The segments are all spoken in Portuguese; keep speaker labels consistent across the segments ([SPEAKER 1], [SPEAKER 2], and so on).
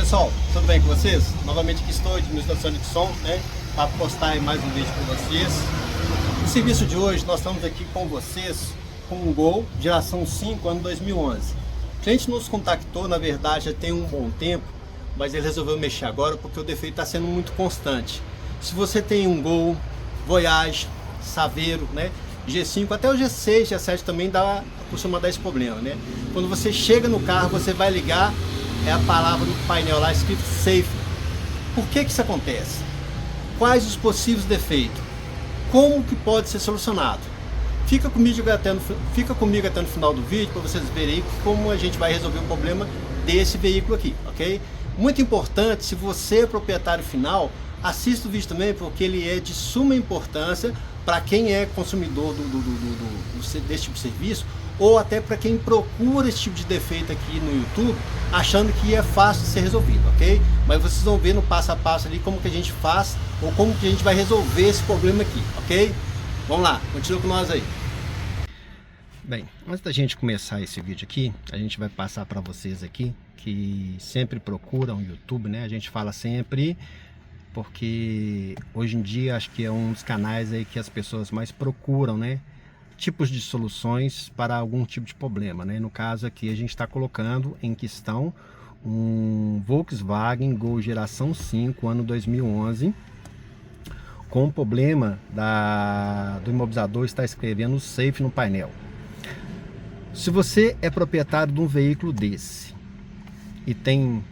[SPEAKER 1] pessoal, tudo bem com vocês? Novamente aqui estou, administração de som, né? Para postar aí mais um vídeo para vocês. No serviço de hoje nós estamos aqui com vocês com um Gol geração 5, ano 2011. O cliente nos contactou, na verdade, já tem um bom tempo, mas ele resolveu mexer agora porque o defeito está sendo muito constante. Se você tem um Gol, Voyage, Saveiro, né? G5, até o G6, G7 também costuma dar esse problema, né? Quando você chega no carro, você vai ligar, é a palavra do painel lá escrito Safe. Por que isso acontece? Quais os possíveis defeitos? Como que pode ser solucionado? Fica comigo até no final do vídeo para vocês verem como a gente vai resolver o problema desse veículo aqui, ok? Muito importante, se você é proprietário final, assista o vídeo também, porque ele é de suma importância para quem é consumidor desse tipo de serviço, ou até para quem procura esse tipo de defeito aqui no YouTube, achando que é fácil de ser resolvido, ok? Mas vocês vão ver no passo a passo ali como que a gente faz, ou como que a gente vai resolver esse problema aqui, ok? Vamos lá, continua com nós aí. Bem, antes da gente começar esse vídeo aqui, a gente vai passar para vocês aqui, que sempre procuram o YouTube, né? A gente fala sempre, porque hoje em dia acho que é um dos canais aí que as pessoas mais procuram, né? Tipos de soluções para algum tipo de problema, né? No caso aqui a gente está colocando em questão um Volkswagen Gol geração 5, ano 2011, com o problema do imobilizador está escrevendo Safe no painel. Se você é proprietário de um veículo desse e tem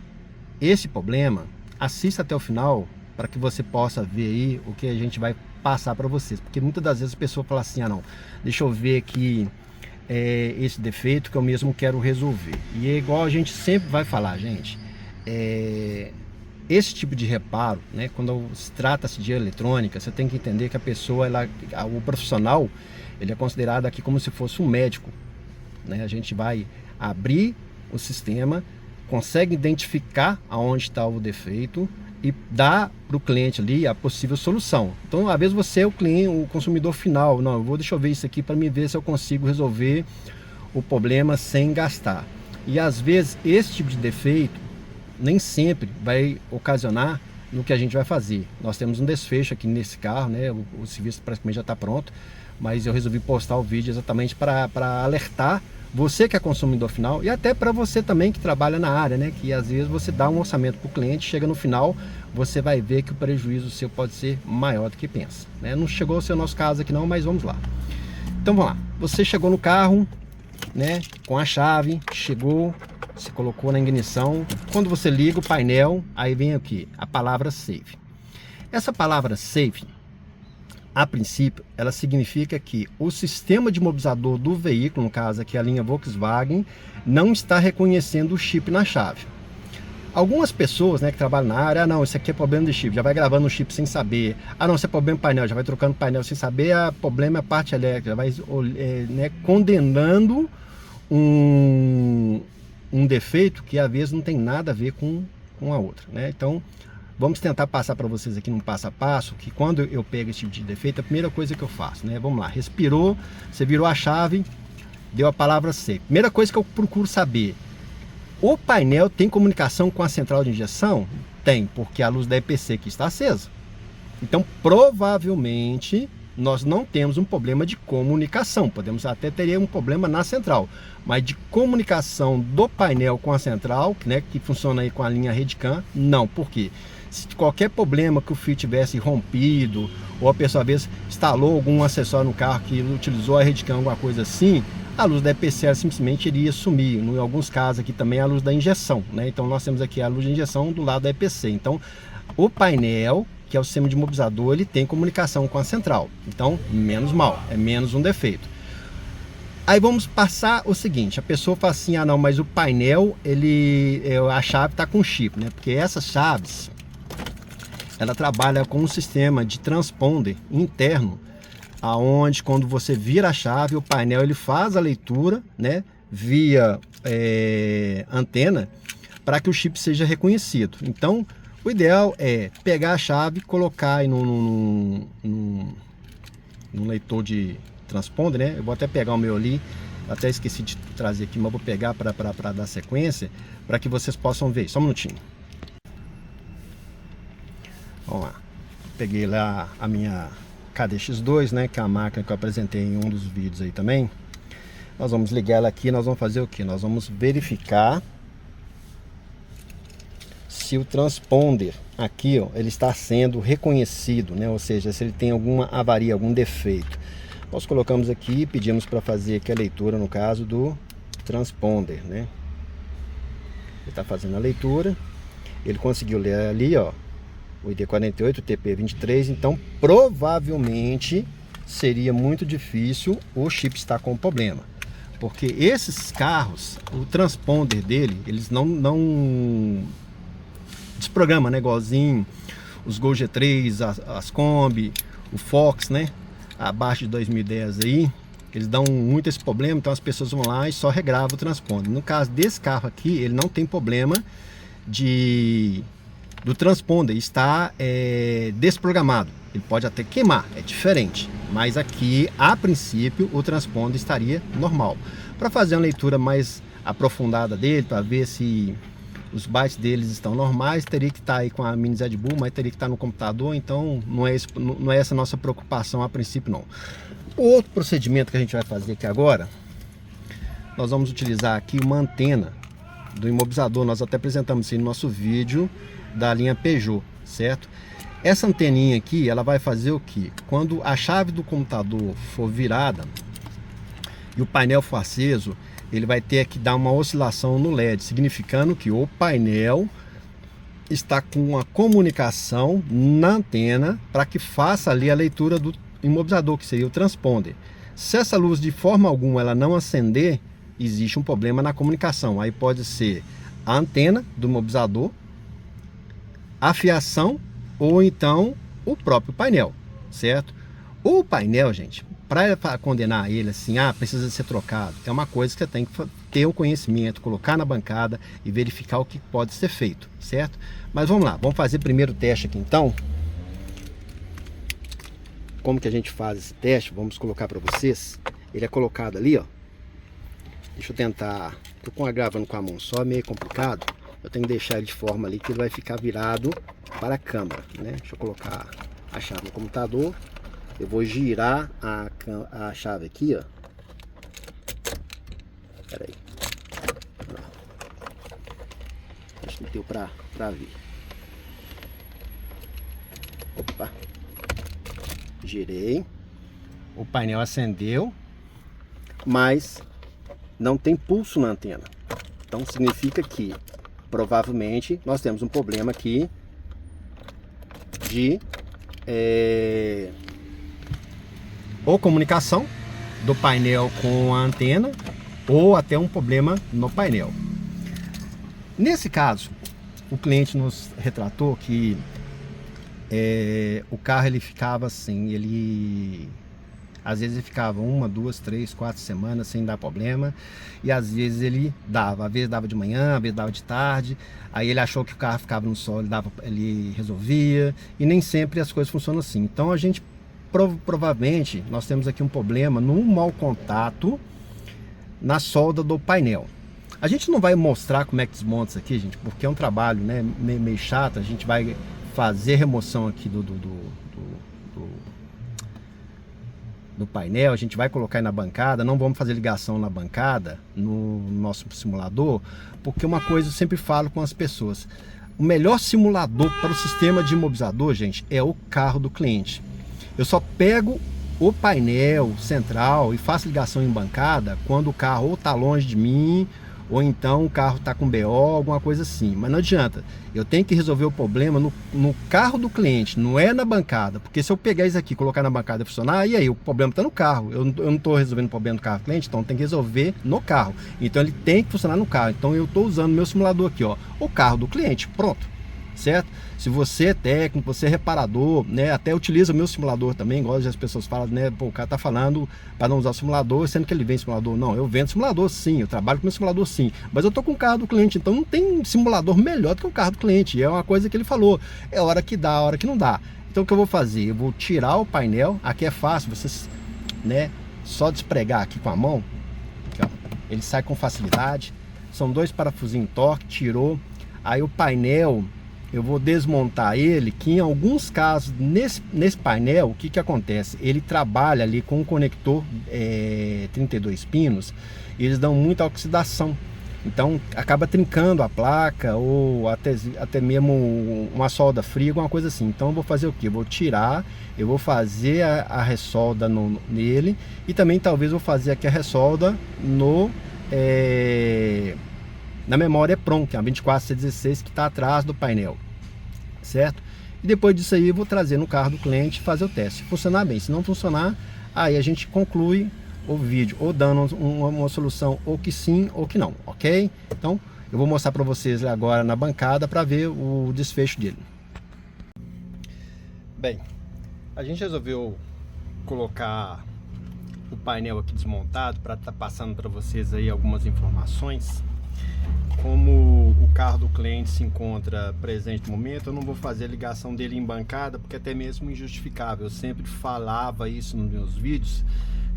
[SPEAKER 1] esse problema, assista até o final para que você possa ver aí o que a gente vai passar para vocês, porque muitas das vezes a pessoa fala assim, ah não, deixa eu ver aqui esse defeito que eu mesmo quero resolver. E é igual a gente sempre vai falar, gente, esse tipo de reparo, né, quando se trata-se de eletrônica, você tem que entender que a pessoa, o profissional, ele é considerado aqui como se fosse um médico, né? A gente vai abrir o sistema, consegue identificar aonde está o defeito e dá para o cliente ali a possível solução. Então, às vezes você é o cliente, o consumidor final, não, deixa eu ver isso aqui para me ver se eu consigo resolver o problema sem gastar. E às vezes esse tipo de defeito nem sempre vai ocasionar no que a gente vai fazer. Nós temos um desfecho aqui nesse carro, né? O serviço praticamente já está pronto, mas eu resolvi postar o vídeo exatamente para alertar você que é consumidor final e até para você também que trabalha na área, né? Que às vezes você dá um orçamento para o cliente, chega no final, você vai ver que o prejuízo seu pode ser maior do que pensa, né? Não chegou a ser o nosso caso aqui não, mas vamos lá. Então vamos lá, você chegou no carro, né? Com a chave, chegou, você colocou na ignição, quando você liga o painel, aí vem aqui a palavra Safe. Essa palavra Safe, a princípio, ela significa que o sistema de imobilizador do veículo, no caso aqui a linha Volkswagen, não está reconhecendo o chip na chave. Algumas pessoas, né, que trabalham na área, não, isso aqui é problema de chip, já vai gravando o chip sem saber. Ah, não, isso é problema de painel, já vai trocando painel sem saber, problema é a parte elétrica, já vai né, condenando um defeito que às vezes não tem nada a ver com a outra, né? Então, vamos tentar passar para vocês aqui num passo a passo, que quando eu pego esse tipo de defeito, a primeira coisa que eu faço, né? Vamos lá, respirou, você virou a chave, deu a palavra Safe. Primeira coisa que eu procuro saber, o painel tem comunicação com a central de injeção? Tem, porque a luz da EPC aqui está acesa. Então, provavelmente, nós não temos um problema de comunicação. Podemos até ter um problema na central, mas de comunicação do painel com a central, né, que funciona aí com a linha Redcam, não. Por quê? Se qualquer problema que o fio tivesse rompido, ou a pessoa às vezes instalou algum acessório no carro que utilizou a Redcam, alguma coisa assim, a luz da EPC simplesmente iria sumir. Em alguns casos aqui também a luz da injeção, né? Então nós temos aqui a luz de injeção do lado da EPC. Então o painel, que é o sistema de imobilizador, ele tem comunicação com a central. Então, menos mal, é menos um defeito. Aí vamos passar o seguinte, a pessoa fala assim, ah não, mas o painel, a chave está com chip, né? Porque essas chaves, ela trabalha com um sistema de transponder interno, aonde quando você vira a chave, o painel ele faz a leitura, né? Via antena, para que o chip seja reconhecido. Então, o ideal é pegar a chave, colocar aí num leitor de transponder, né? Eu vou até pegar o meu ali, até esqueci de trazer aqui, mas vou pegar para dar sequência, para que vocês possam ver. Só um minutinho. Vamos lá. Peguei lá a minha KDX2, né, que é a máquina que eu apresentei em um dos vídeos aí também. Nós vamos ligar ela aqui, nós vamos fazer o que? Nós vamos verificar se o transponder aqui, ó, ele está sendo reconhecido, né? Ou seja, se ele tem alguma avaria, algum defeito. Nós colocamos aqui e pedimos para fazer aqui a leitura, no caso do transponder, né? Ele está fazendo a leitura, ele conseguiu ler ali, ó, o ID48, o TP23, então provavelmente seria muito difícil o chip estar com problema. Porque esses carros, o transponder dele, eles não desprograma, né? Igualzinho os Gol G3, as Kombi, o Fox, né? Abaixo de 2010 aí, eles dão muito esse problema, então as pessoas vão lá e só regravam o transponder. No caso desse carro aqui, ele não tem problema do transponder, está desprogramado. Ele pode até queimar, é diferente, mas aqui a princípio o transponder estaria normal. Para fazer uma leitura mais aprofundada dele, para ver se os bytes deles estão normais, teria que estar aí com a mini ZBull, mas teria que estar no computador, então não é essa a nossa preocupação a princípio não. O outro procedimento que a gente vai fazer aqui agora, nós vamos utilizar aqui uma antena do imobilizador. Nós até apresentamos isso no nosso vídeo da linha Peugeot, certo? Essa anteninha aqui, ela vai fazer o que? Quando a chave do computador for virada e o painel for aceso, ele vai ter que dar uma oscilação no LED, significando que o painel está com uma comunicação na antena para que faça ali a leitura do imobilizador, que seria o transponder. Se essa luz de forma alguma ela não acender, existe um problema na comunicação. Aí pode ser a antena do imobilizador, a fiação ou então o próprio painel, certo? O painel, gente, para condenar ele assim, precisa ser trocado, é uma coisa que você tem que ter o conhecimento, colocar na bancada e verificar o que pode ser feito, certo? Mas vamos lá, vamos fazer primeiro o teste aqui então. Como que a gente faz esse teste? Vamos colocar para vocês. Ele é colocado ali, ó. Deixa eu tentar, tô gravando com a mão só, é meio complicado. Eu tenho que deixar ele de forma ali que ele vai ficar virado para a câmera, né? Deixa eu colocar a chave no computador. Eu vou girar a chave aqui, ó. Pera aí. Acho que não deu pra ver. Opa. Girei. O painel acendeu, mas não tem pulso na antena. Então significa que provavelmente nós temos um problema aqui de ou comunicação do painel com a antena, ou até um problema no painel. Nesse caso, o cliente nos retratou que o carro ele ficava assim, às vezes ele ficava 1, 2, 3, 4 semanas sem dar problema, e às vezes ele dava, às vezes dava de manhã, às vezes dava de tarde. Aí ele achou que o carro ficava no sol, ele resolvia, e nem sempre as coisas funcionam assim. Então a gente provavelmente nós temos aqui um problema no mau contato na solda do painel. A gente não vai mostrar como é que desmonta isso aqui, gente, porque é um trabalho, né, meio chato. A gente vai fazer remoção aqui do painel, a gente vai colocar aí na bancada, não vamos fazer ligação na bancada, no nosso simulador, porque uma coisa eu sempre falo com as pessoas: o melhor simulador para o sistema de imobilizador, gente, é o carro do cliente. Eu só pego o painel central e faço ligação em bancada quando o carro ou está longe de mim, ou então o carro está com BO, alguma coisa assim. Mas não adianta, eu tenho que resolver o problema no carro do cliente, não é na bancada. Porque se eu pegar isso aqui e colocar na bancada e funcionar, e aí o problema está no carro. Eu não estou resolvendo o problema do carro do cliente, então tem que resolver no carro. Então ele tem que funcionar no carro. Então eu estou usando meu simulador aqui, ó, o carro do cliente, pronto. Certo? Se você é técnico, você é reparador, né? Até utiliza o meu simulador também, igual as pessoas falam, né? Pô, o cara tá falando para não usar o simulador, sendo que ele vende simulador. Não, eu vendo simulador sim, eu trabalho com meu simulador sim, mas eu tô com o carro do cliente, então não tem simulador melhor do que o carro do cliente. É uma coisa que ele falou, é hora que dá, hora que não dá. Então o que eu vou fazer? Eu vou tirar o painel, aqui é fácil, vocês, né? Só despregar aqui com a mão, aqui, ó, ele sai com facilidade. São 2 parafusinhos torque, tirou. Aí o painel, eu vou desmontar ele, que em alguns casos, nesse painel, o que acontece? Ele trabalha ali com um conector 32 pinos, e eles dão muita oxidação. Então acaba trincando a placa, ou até mesmo uma solda fria, alguma coisa assim. Então eu vou fazer o que? Eu vou tirar, eu vou fazer a ressolda nele, e também talvez vou fazer aqui a ressolda na memória EPROM, que é a 24C16, que está atrás do painel, certo? E depois disso aí eu vou trazer no carro do cliente e fazer o teste. Se funcionar bem, se não funcionar, aí a gente conclui o vídeo, ou dando uma solução ou que sim ou que não, ok? Então eu vou mostrar para vocês agora na bancada para ver o desfecho dele. Bem, a gente resolveu colocar o painel aqui desmontado para estar passando para vocês aí algumas informações. Como o carro do cliente se encontra presente no momento, eu não vou fazer a ligação dele em bancada, porque é até mesmo injustificável. Eu sempre falava isso nos meus vídeos,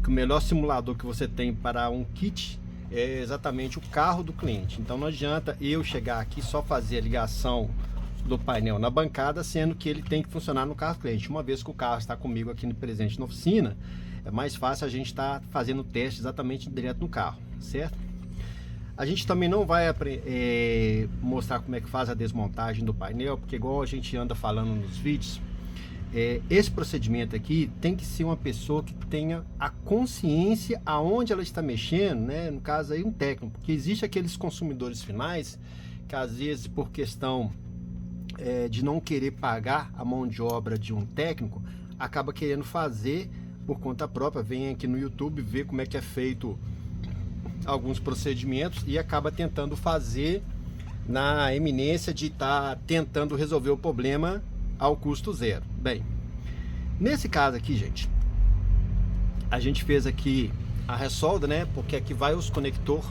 [SPEAKER 1] que o melhor simulador que você tem para um kit é exatamente o carro do cliente. Então não adianta eu chegar aqui só fazer a ligação do painel na bancada, sendo que ele tem que funcionar no carro do cliente. Uma vez que o carro está comigo aqui presente na oficina, é mais fácil a gente estar fazendo o teste exatamente direto no carro, certo? A gente também não vai mostrar como é que faz a desmontagem do painel, porque igual a gente anda falando nos vídeos, esse procedimento aqui tem que ser uma pessoa que tenha a consciência aonde ela está mexendo, né? No caso aí um técnico, porque existe aqueles consumidores finais que às vezes por questão de não querer pagar a mão de obra de um técnico, acaba querendo fazer por conta própria, vem aqui no YouTube ver como é que é feito alguns procedimentos e acaba tentando fazer na eminência de estar tentando resolver o problema ao custo zero. Bem, nesse caso aqui, gente, a gente fez aqui a ressolda, né? Porque aqui vai os conector,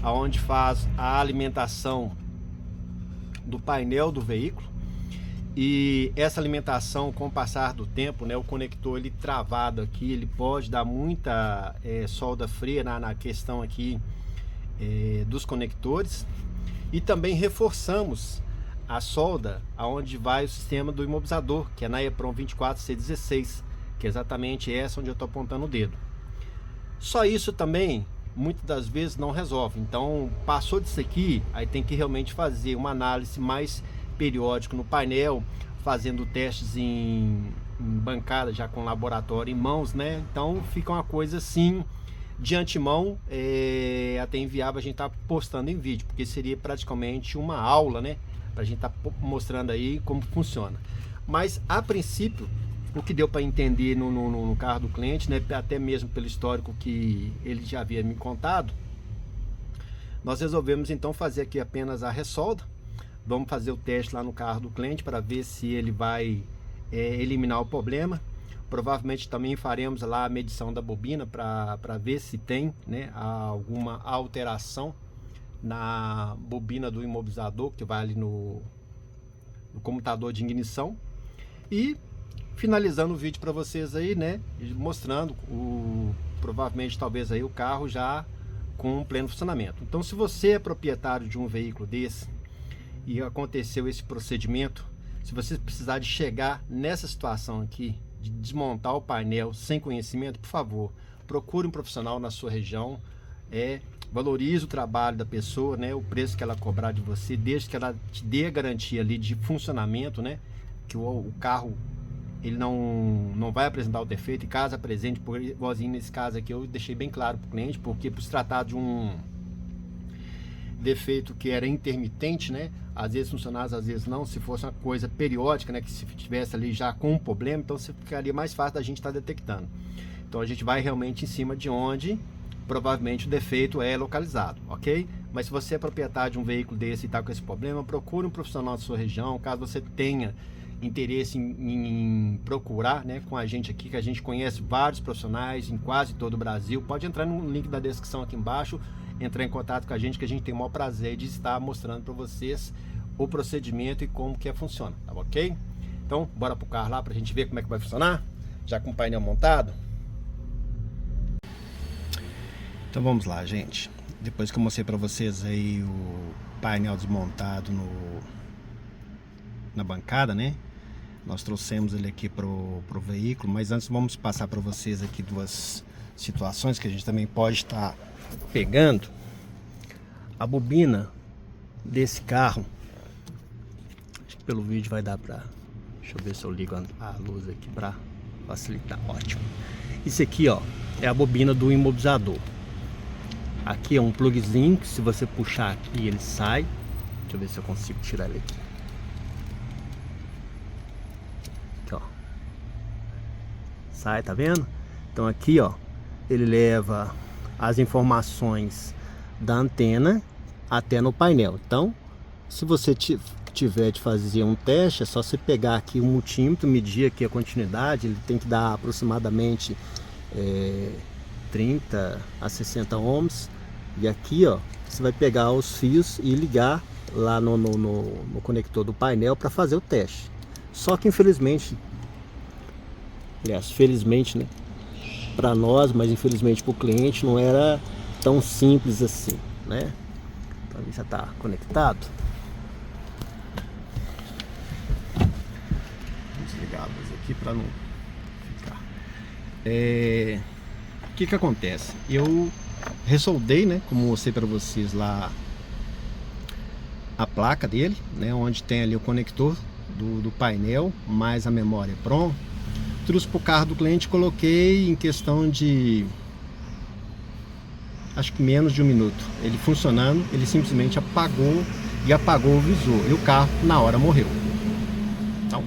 [SPEAKER 1] aonde faz a alimentação do painel do veículo. E essa alimentação, com o passar do tempo, né, o conector ele travado aqui, ele pode dar muita solda fria na questão aqui dos conectores. E também reforçamos a solda aonde vai o sistema do imobilizador, que é na EPROM 24C16, que é exatamente essa onde eu estou apontando o dedo. Só isso também, muitas das vezes, não resolve. Então, passou disso aqui, aí tem que realmente fazer uma análise mais periódico no painel, fazendo testes em bancada, já com laboratório em mãos, né? Então fica uma coisa assim, de antemão, até inviável a gente tá postando em vídeo, porque seria praticamente uma aula, né? Pra gente tá mostrando aí como funciona. Mas a princípio, o que deu para entender no carro do cliente, né? Até mesmo pelo histórico que ele já havia me contado, nós resolvemos então fazer aqui apenas a ressolda. Vamos fazer o teste lá no carro do cliente para ver se ele vai eliminar o problema. Provavelmente também faremos lá a medição da bobina para ver se tem, né, alguma alteração na bobina do imobilizador, que vai ali no comutador de ignição. E finalizando o vídeo para vocês aí, né, mostrando provavelmente talvez aí o carro já com pleno funcionamento. Então, se você é proprietário de um veículo desse e aconteceu esse procedimento, se você precisar de chegar nessa situação aqui, de desmontar o painel sem conhecimento, por favor, procure um profissional na sua região, valorize o trabalho da pessoa, né, o preço que ela cobrar de você, desde que ela te dê a garantia ali de funcionamento, né, que o carro ele não vai apresentar o defeito, e caso apresente, igualzinho nesse caso aqui, eu deixei bem claro para o cliente, porque por se tratar de um defeito que era intermitente, né? Às vezes funcionava, às vezes não. Se fosse uma coisa periódica, né? Que se tivesse ali já com um problema, então ficaria mais fácil da gente estar detectando. Então a gente vai realmente em cima de onde provavelmente o defeito é localizado, ok? Mas se você é proprietário de um veículo desse e está com esse problema, procure um profissional da sua região. Caso você tenha interesse em procurar, né, com a gente aqui, que a gente conhece vários profissionais em quase todo o Brasil, pode entrar no link da descrição aqui embaixo, entrar em contato com a gente, que a gente tem o maior prazer de estar mostrando para vocês o procedimento e como que funciona, tá ok? Então, bora pro carro lá pra gente ver como é que vai funcionar, já com o painel montado. Então vamos lá, gente. Depois que eu mostrei para vocês aí o painel desmontado na bancada, né? Nós trouxemos ele aqui pro veículo, mas antes vamos passar para vocês aqui duas situações que a gente também pode estar pegando. A bobina desse carro, acho que pelo vídeo vai dar para, deixa eu ver se eu ligo a luz aqui para facilitar. Ótimo. Isso aqui, ó, é a bobina do imobilizador. Aqui é um plugzinho que, se você puxar aqui, ele sai. Deixa eu ver se eu consigo tirar ele aqui. Aqui, ó. Sai, tá vendo? Então aqui, ó, ele leva as informações da antena até no painel. Então, se você tiver de fazer um teste, é só você pegar aqui o multímetro, medir aqui a continuidade. Ele tem que dar aproximadamente 30 a 60 ohms. E aqui, ó, você vai pegar os fios e ligar lá no conector do painel para fazer o teste. Só que infelizmente, aliás, felizmente, né, para nós, mas infelizmente para o cliente, não era tão simples assim, né? Então ali já está conectado. Vou desligar a luz aqui para não ficar. O que acontece? Eu ressoldei, né, como mostrei para vocês lá, a placa dele, né, onde tem ali o conector do painel mais a memória PROM. Trouxe para o carro do cliente, coloquei em questão de, acho que menos de um minuto, ele funcionando. Ele simplesmente apagou o visor e o carro na hora morreu. Então,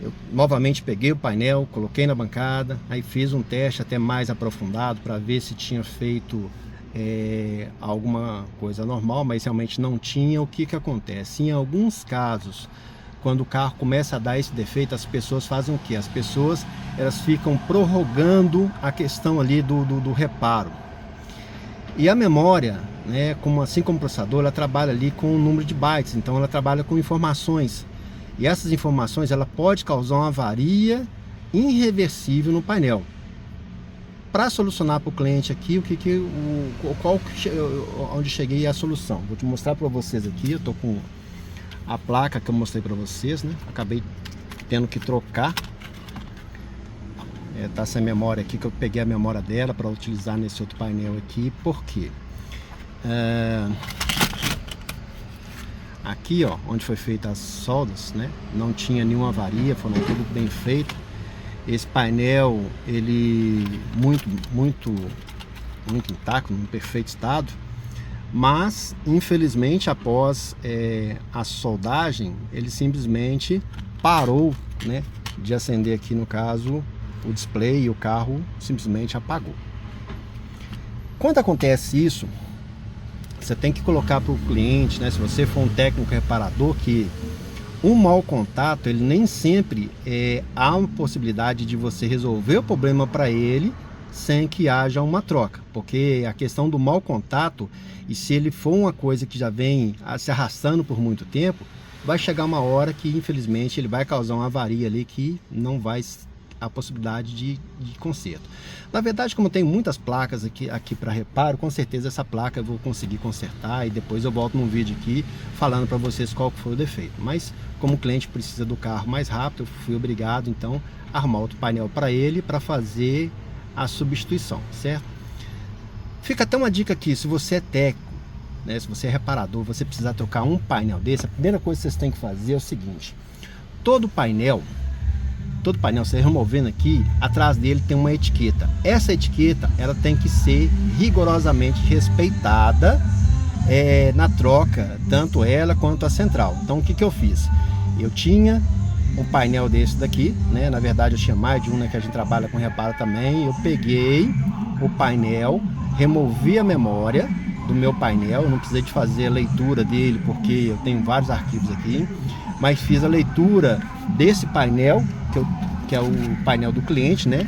[SPEAKER 1] eu novamente peguei o painel, coloquei na bancada, aí fiz um teste até mais aprofundado para ver se tinha feito alguma coisa normal, mas realmente não tinha. O que acontece? Em alguns casos, quando o carro começa a dar esse defeito, as pessoas fazem o que? As pessoas, elas ficam prorrogando a questão ali do reparo. E a memória, né, assim como o processador, ela trabalha ali com o número de bytes, então ela trabalha com informações. E essas informações, ela pode causar uma avaria irreversível no painel. Para solucionar para o cliente aqui, onde cheguei a solução. Vou te mostrar para vocês aqui. Eu tô com a placa que eu mostrei para vocês, né? Acabei tendo que trocar. Tá sem memória aqui, que eu peguei a memória dela para utilizar nesse outro painel aqui. Por quê? Aqui, ó, onde foi feita as soldas, né, não tinha nenhuma avaria, foram tudo bem feito. Esse painel, ele muito intacto, em perfeito estado, mas infelizmente após a soldagem, ele simplesmente parou, né, de acender aqui, no caso, o display, e o carro simplesmente apagou. Quando acontece isso, você tem que colocar para o cliente, né, se você for um técnico reparador, que um mau contato, ele nem sempre há uma possibilidade de você resolver o problema para ele sem que haja uma troca, porque a questão do mau contato, e se ele for uma coisa que já vem se arrastando por muito tempo, vai chegar uma hora que infelizmente ele vai causar uma avaria ali que não vai a possibilidade de conserto. Na verdade, como eu tenho muitas placas aqui para reparo, com certeza essa placa eu vou conseguir consertar, e depois eu volto num vídeo aqui falando para vocês qual foi o defeito. Mas como o cliente precisa do carro mais rápido, eu fui obrigado então a arrumar outro painel para ele, para fazer a substituição, certo? Fica até uma dica aqui: se você é técnico, né, se você é reparador, você precisar trocar um painel desse, a primeira coisa que vocês têm que fazer é o seguinte: todo painel, você removendo aqui, atrás dele tem uma etiqueta. Essa etiqueta, ela tem que ser rigorosamente respeitada na troca, tanto ela quanto a central. Então o que eu fiz? Eu tinha um painel desse daqui, né? Na verdade eu tinha mais de um, né, que a gente trabalha com reparo também. Eu peguei o painel, removi a memória do meu painel. Eu não precisei de fazer a leitura dele, porque eu tenho vários arquivos aqui, mas fiz a leitura desse painel, que é o painel do cliente, né?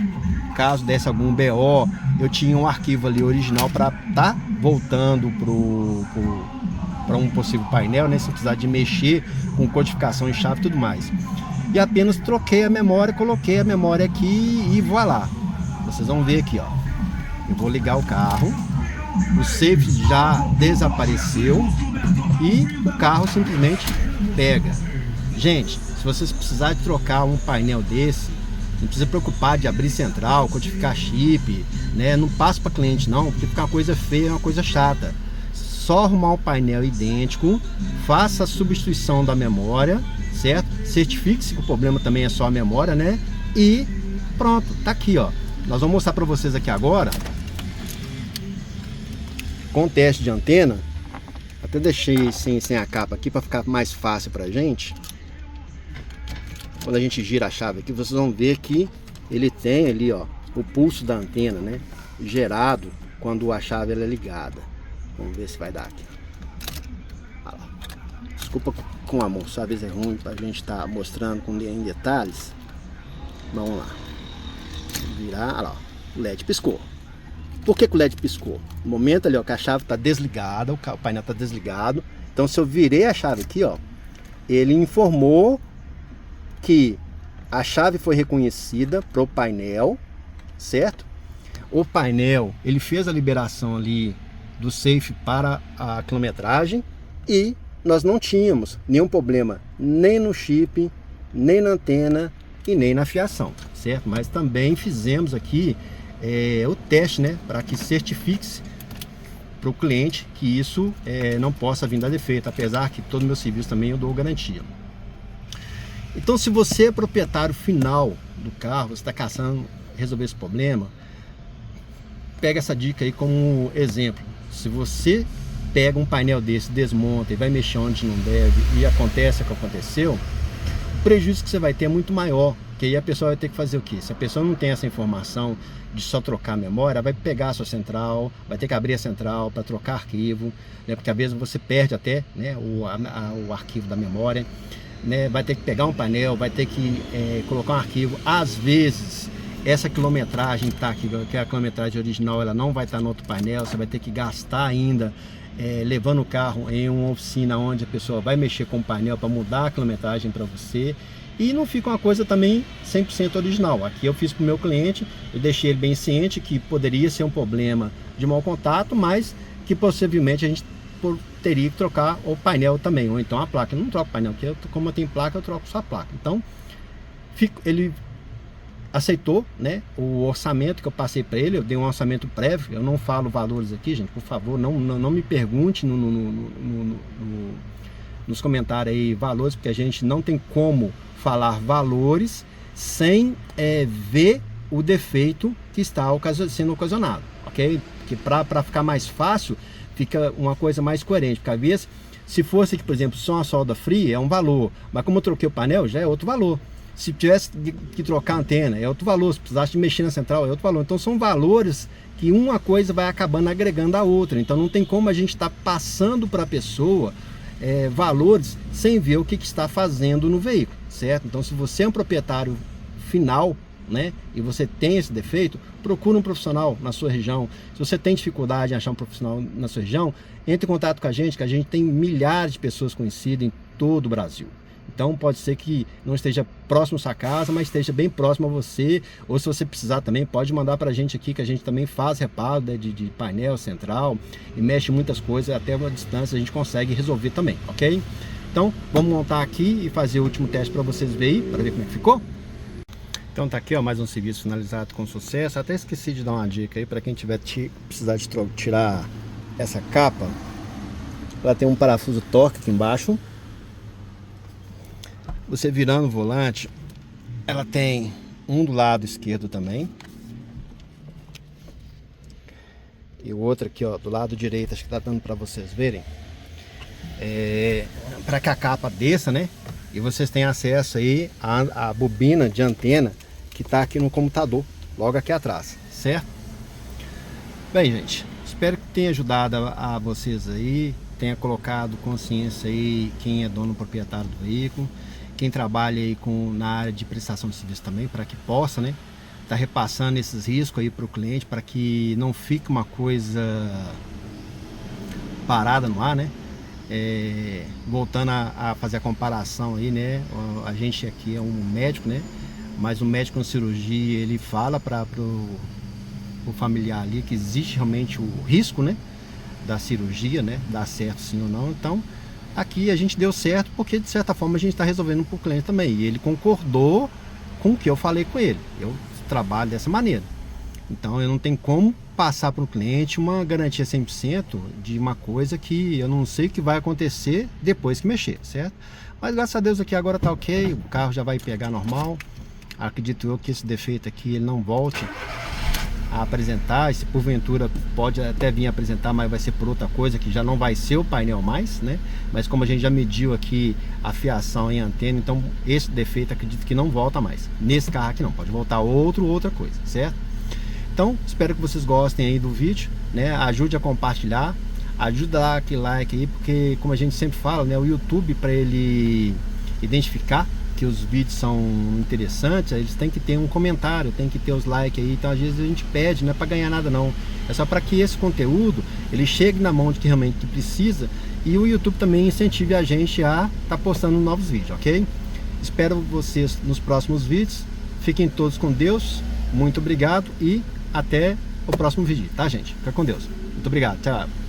[SPEAKER 1] Caso desse algum BO, eu tinha um arquivo ali original para tá voltando para um possível painel, né? Sem precisar de mexer com codificação em chave e tudo mais. E apenas troquei a memória, coloquei a memória aqui e voilá. Vocês vão ver aqui, ó. Eu vou ligar o carro, o save já desapareceu e o carro simplesmente pega. Gente, se vocês precisarem de trocar um painel desse, não precisa preocupar de abrir central, codificar chip, né? Não passa para cliente não, porque fica uma coisa feia, uma coisa chata. Só arrumar um painel idêntico, faça a substituição da memória, certo? Certifique-se que o problema também é só a memória, né? E pronto, tá aqui, ó. Nós vamos mostrar para vocês aqui agora, com o teste de antena. Até deixei sem a capa aqui para ficar mais fácil pra gente. Quando a gente gira a chave aqui, vocês vão ver que ele tem ali, ó, o pulso da antena, né, gerado quando a chave ela é ligada. Vamos ver se vai dar aqui. Olha lá. Desculpa com a mão, só às vezes é ruim pra gente estar mostrando em detalhes. Vamos lá. Virar, olha lá, o LED piscou. Por que o LED piscou? No momento ali, ó, que a chave está desligada, o painel está desligado. Então, se eu virei a chave aqui, ó, ele informou que a chave foi reconhecida para o painel, certo? O painel, ele fez a liberação ali do safe para a quilometragem e nós não tínhamos nenhum problema nem no chip, nem na antena e nem na fiação, certo? Mas também fizemos aqui o teste, né, para que certifique-se para o cliente que isso não possa vir dar defeito, apesar que todo o meu serviço também eu dou garantia. Então, se você é proprietário final do carro, você está caçando resolver esse problema, pega essa dica aí como exemplo. Se você pega um painel desse, desmonta e vai mexer onde não deve e acontece o que aconteceu, o prejuízo que você vai ter é muito maior, porque aí a pessoa vai ter que fazer o quê? Se a pessoa não tem essa informação de só trocar a memória, vai pegar a sua central, vai ter que abrir a central para trocar arquivo, né? Porque às vezes você perde até, né, o arquivo da memória, né? Vai ter que pegar um painel, vai ter que colocar um arquivo. Às vezes essa quilometragem tá aqui, que é a quilometragem original, ela não vai estar no outro painel, você vai ter que gastar ainda levando o carro em uma oficina onde a pessoa vai mexer com o painel para mudar a quilometragem para você. E não fica uma coisa também 100% original. Aqui eu fiz para o meu cliente, eu deixei ele bem ciente que poderia ser um problema de mau contato, mas que possivelmente a gente teria que trocar o painel também, ou então a placa. Eu não troco o painel, porque como eu tenho placa, eu troco só a placa. Então, ele aceitou, né, o orçamento que eu passei para ele. Eu dei um orçamento prévio, eu não falo valores aqui, gente, por favor, não me pergunte nos comentários aí valores, porque a gente não tem como falar valores sem ver o defeito que está sendo ocasionado, ok? Porque para ficar mais fácil, fica uma coisa mais coerente, porque às vezes, se fosse aqui, por exemplo, só uma solda fria, é um valor, mas como eu troquei o painel, já é outro valor. Se tivesse que trocar a antena, é outro valor. Se precisasse de mexer na central, é outro valor. Então são valores que uma coisa vai acabando agregando a outra. Então não tem como a gente estar passando para a pessoa valores sem ver o que está fazendo no veículo, certo? Então, se você é um proprietário final, né, e você tem esse defeito, procura um profissional na sua região. Se você tem dificuldade em achar um profissional na sua região, entre em contato com a gente, que a gente tem milhares de pessoas conhecidas em todo o Brasil. Então pode ser que não esteja próximo à sua casa, mas esteja bem próximo a você. Ou se você precisar também, pode mandar para a gente aqui, que a gente também faz reparo, né, de painel central e mexe muitas coisas, até uma distância a gente consegue resolver também, ok? Então vamos montar aqui e fazer o último teste para vocês verem, para ver como é que ficou. Então tá aqui, ó, mais um serviço finalizado com sucesso. Até esqueci de dar uma dica aí para quem tiver precisar de tirar essa capa. Ela tem um parafuso torque aqui embaixo. Você virando o volante, ela tem um do lado esquerdo também e o outro aqui, ó, do lado direito. Acho que tá dando para vocês verem, para que a capa desça, né? E vocês têm acesso aí à bobina de antena que tá aqui no computador, logo aqui atrás, certo? Bem, gente, espero que tenha ajudado a vocês aí, tenha colocado consciência aí quem é dono proprietário do veículo, quem trabalha aí na área de prestação de serviço também, para que possa, né, tá repassando esses riscos aí para o cliente, para que não fique uma coisa parada no ar, né? Voltando a fazer a comparação aí, né? A gente aqui é um médico, né? Mas o médico em cirurgia, ele fala para o familiar ali que existe realmente o risco, né, da cirurgia, né? Dar certo sim ou não. Então aqui a gente deu certo porque de certa forma a gente está resolvendo para o cliente também, e ele concordou com o que eu falei com ele. Eu trabalho dessa maneira, então eu não tenho como passar para o cliente uma garantia 100% de uma coisa que eu não sei o que vai acontecer depois que mexer, certo? Mas graças a Deus aqui agora tá ok, o carro já vai pegar normal. Acredito eu que esse defeito aqui ele não volte a apresentar, se porventura pode até vir apresentar, mas vai ser por outra coisa, que já não vai ser o painel mais, né? Mas como a gente já mediu aqui a fiação em antena, então esse defeito acredito que não volta mais. Nesse carro aqui não, pode voltar outra coisa, certo? Então, espero que vocês gostem aí do vídeo, né? Ajude a compartilhar, ajuda a dar aquele like aí, porque como a gente sempre fala, né? O YouTube, para ele identificar que os vídeos são interessantes, eles têm que ter um comentário, tem que ter os likes aí. Então às vezes a gente pede, não é para ganhar nada não, é só para que esse conteúdo ele chegue na mão de quem realmente precisa, e o YouTube também incentive a gente a estar postando novos vídeos, ok? Espero vocês nos próximos vídeos, fiquem todos com Deus, muito obrigado e até o próximo vídeo, tá gente? Fica com Deus, muito obrigado, tchau.